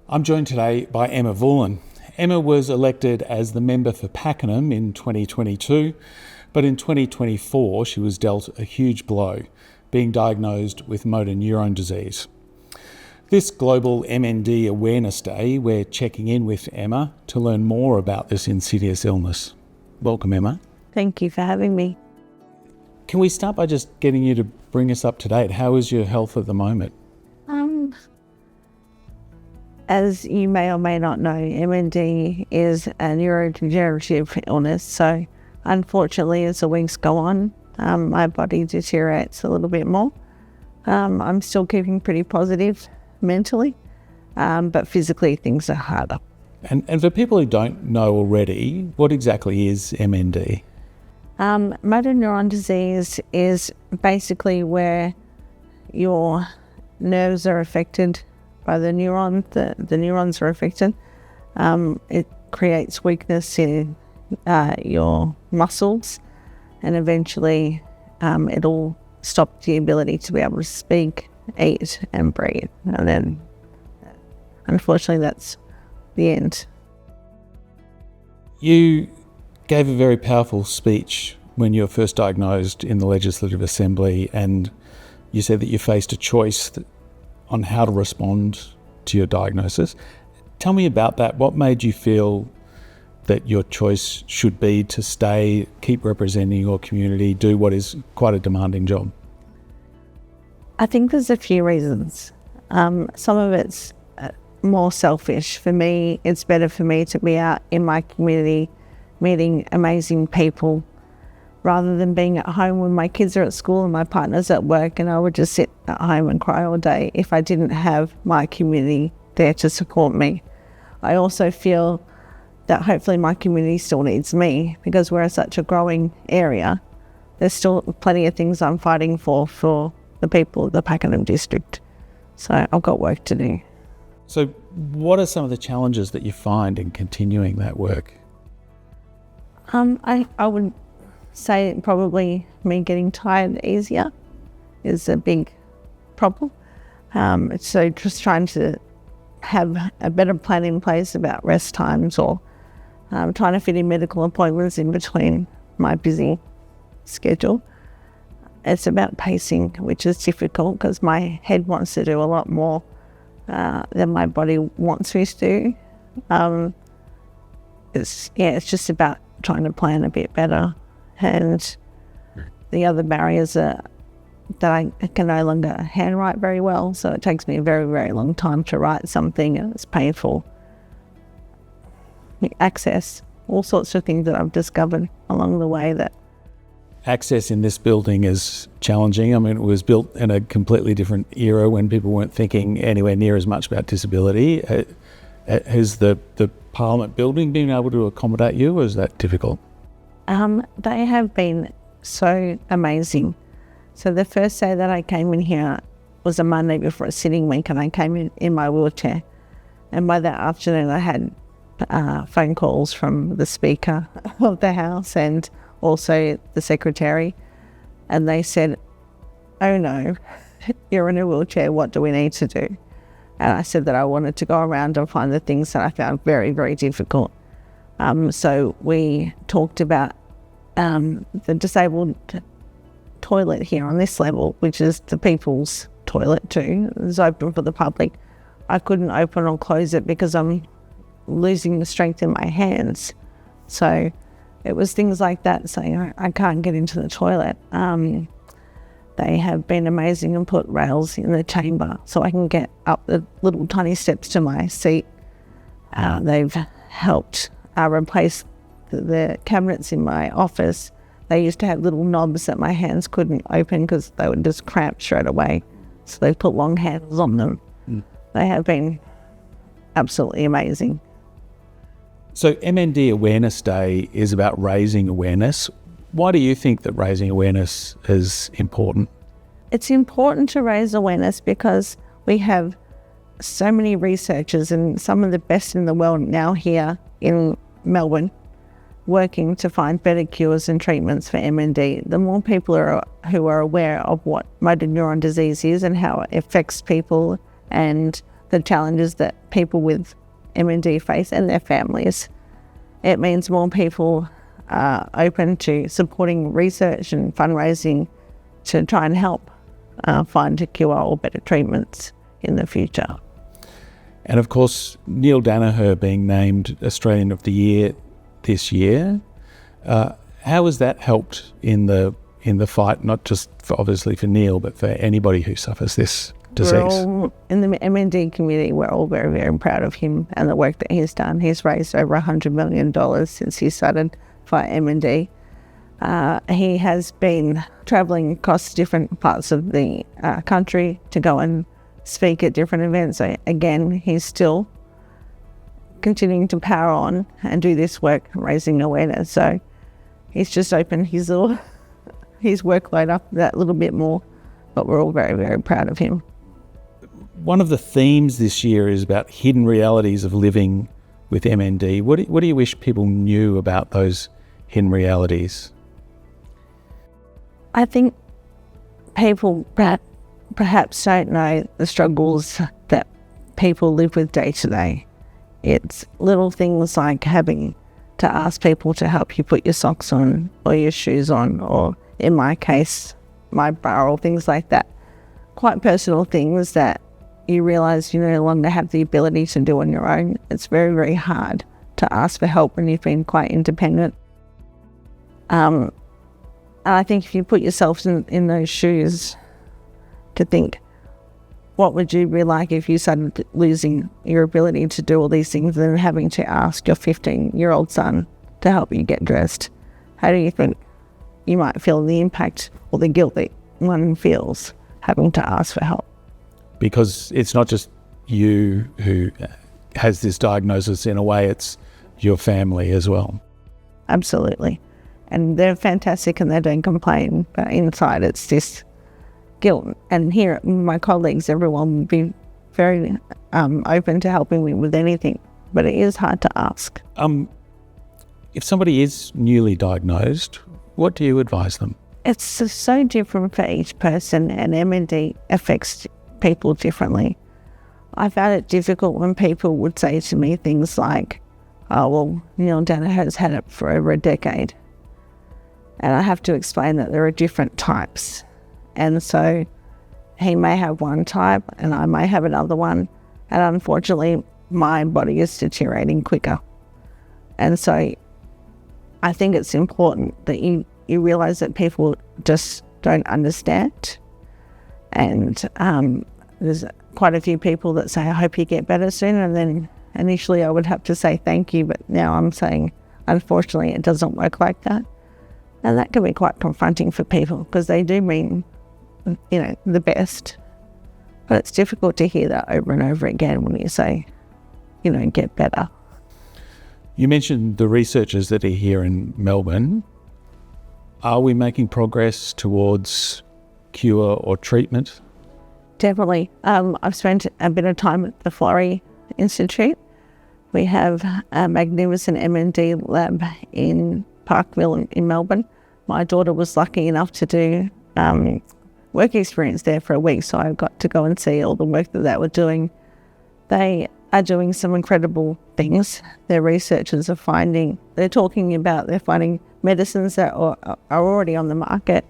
I'm joined today by Emma Vulin. Emma was elected as the member for Pakenham in 2022, but in 2024 she was dealt a huge blow, being diagnosed with motor neurone disease. This Global MND Awareness Day, we're checking in with Emma to learn more about this insidious illness. Welcome, Emma. Thank you for having me. Can we start by just getting you to bring us up to date? How is your health at the moment? As you may or may not know, MND is a neurodegenerative illness. So unfortunately, as the weeks go on, my body deteriorates a little bit more. I'm still keeping pretty positive mentally, but physically things are harder. And for people who don't know already, what exactly is MND? Motor neuron disease is basically where your nerves are affected by the neuron. The neurons are affected. It creates weakness in your muscles, and eventually it'll stop the ability to be able to speak, eat and breathe. And then unfortunately that's the end. You gave a very powerful speech when you were first diagnosed in the Legislative Assembly, and you said that you faced a choice on how to respond to your diagnosis. Tell me about that. What made you feel that your choice should be to keep representing your community, do what is quite a demanding job? I think there's a few reasons. Some of it's more selfish. For me, it's better for me to be out in my community meeting amazing people rather than being at home when my kids are at school and my partner's at work, and I would just sit at home and cry all day if I didn't have my community there to support me. I also feel that hopefully my community still needs me, because we're such a growing area. There's still plenty of things I'm fighting for the people of the Pakenham district. So I've got work to do. So what are some of the challenges that you find in continuing that work? I would say probably me getting tired easier is a big problem. So just trying to have a better plan in place about rest times, or trying to fit in medical appointments in between my busy schedule. It's about pacing, which is difficult because my head wants to do a lot more than my body wants me to do. It's just about trying to plan a bit better. And the other barriers are that I can no longer handwrite very well, so it takes me a very, very long time to write something, and it's painful. Access, all sorts of things that I've discovered along the way. That access in this building is challenging. I mean, it was built in a completely different era when people weren't thinking anywhere near as much about disability. Has the Parliament building been able to accommodate you, or is that difficult? They have been so amazing. So the first day that I came in here was a Monday before a sitting week, and I came in my wheelchair. And by that afternoon I had phone calls from the Speaker of the House and also the Secretary. And they said, "Oh no, you're in a wheelchair, what do we need to do?" And I said that I wanted to go around and find the things that I found very, very difficult. So we talked about the disabled toilet here on this level, which is the people's toilet too. It's open for the public. I couldn't open or close it because I'm losing the strength in my hands. So it was things like that, saying I can't get into the toilet. They have been amazing and put rails in the chamber so I can get up the little tiny steps to my seat. They've helped replace the cabinets in my office. They used to have little knobs that my hands couldn't open because they would just cramp straight away. So they put long handles on them. They have been absolutely amazing. So MND Awareness Day is about raising awareness. Why do you think that raising awareness is important? It's important to raise awareness because we have so many researchers and some of the best in the world now here in Melbourne working to find better cures and treatments for MND. The more people who are aware of what motor neuron disease is and how it affects people, and the challenges that people with MND face and their families. It means more people are open to supporting research and fundraising to try and help find a cure or better treatments in the future. And of course, Neil Danaher being named Australian of the Year this year, how has that helped in the fight, not just obviously for Neil, but for anybody who suffers this disease? In the MND community, we're all very, very proud of him and the work that he's done. He's raised over $100 million since he started Fight MND. He has been travelling across different parts of the country to go and speak at different events. So again, he's still continuing to power on and do this work, raising awareness. So he's just opened his workload up that little bit more, but we're all very, very proud of him. One of the themes this year is about hidden realities of living with MND. What do you wish people knew about those hidden realities? I think people perhaps don't know the struggles that people live with day to day. It's little things like having to ask people to help you put your socks on or your shoes on, or in my case, my bra, or things like that. Quite personal things that you realise you no longer have the ability to do on your own. It's very, very hard to ask for help when you've been quite independent. And I think if you put yourself in those shoes to think, what would you be like if you started losing your ability to do all these things and then having to ask your 15-year-old son to help you get dressed? How do you think you might feel the impact or the guilt that one feels having to ask for help? Because it's not just you who has this diagnosis, in a way it's your family as well. Absolutely. And they're fantastic and they don't complain, but inside it's this guilt. And here, my colleagues, everyone will be very open to helping me with anything, but it is hard to ask. If somebody is newly diagnosed, what do you advise them? It's so different for each person, and MND affects people differently. I found it difficult when people would say to me things like, oh, well, Neil Danaher has had it for over a decade. And I have to explain that there are different types. And so he may have one type and I may have another one. And unfortunately, my body is deteriorating quicker. And so I think it's important that you realise that people just don't understand. And there's quite a few people that say, I hope you get better soon. And then initially I would have to say thank you, but now I'm saying, unfortunately, it doesn't work like that. And that can be quite confronting for people because they do mean, the best. But it's difficult to hear that over and over again when you say, get better. You mentioned the researchers that are here in Melbourne. Are we making progress towards cure or treatment? Definitely. I've spent a bit of time at the Florey Institute. We have a magnificent MND lab in Parkville in Melbourne. My daughter was lucky enough to do work experience there for a week, so I got to go and see all the work that they were doing. They are doing some incredible things. Their researchers are finding medicines that are already on the market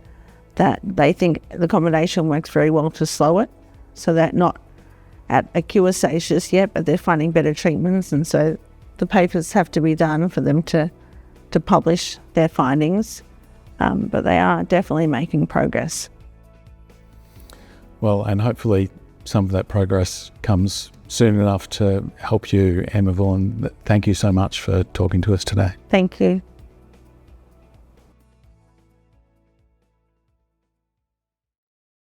that they think the combination works very well to slow it, so they're not at a cure stage just yet, but they're finding better treatments, and so the papers have to be done for them to publish their findings, but they are definitely making progress. Well, and hopefully some of that progress comes soon enough to help you, Emma Vulin. Thank you so much for talking to us today. Thank you.